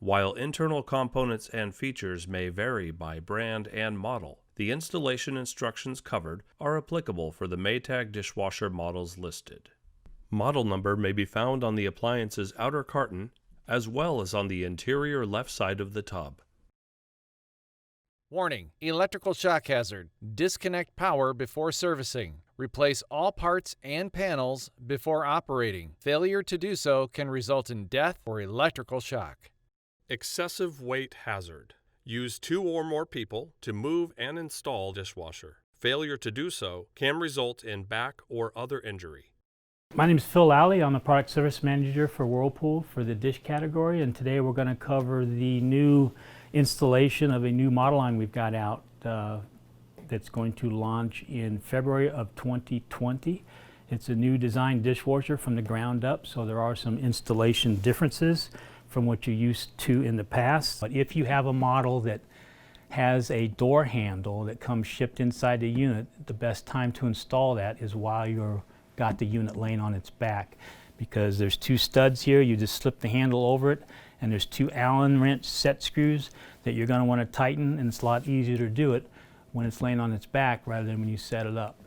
While internal components and features may vary by brand and model, the installation instructions covered are applicable for the Maytag dishwasher models listed. Model number may be found on the appliance's outer carton as well as on the interior left side of the tub. Warning: electrical shock hazard. Disconnect power before servicing. Replace all parts and panels before operating. Failure to do so can result in death or electrical shock. Excessive weight hazard. Use 2 or more people to move and install dishwasher. Failure to do so can result in back or other injury. My name is Phil Lally. I'm the Product Service Manager for Whirlpool for the dish category, and today we're going to cover the new installation of a new model line we've got out that's going to launch in February of 2020. It's a new design dishwasher from the ground up, so there are some installation differences from what you're used to in the past. But if you have a model that has a door handle that comes shipped inside the unit, the best time to install that is while you're got the unit laying on its back, because there's 2 studs here. You just slip the handle over it, and there's 2 Allen wrench set screws that you're going to want to tighten, and it's a lot easier to do it when it's laying on its back rather than when you set it up.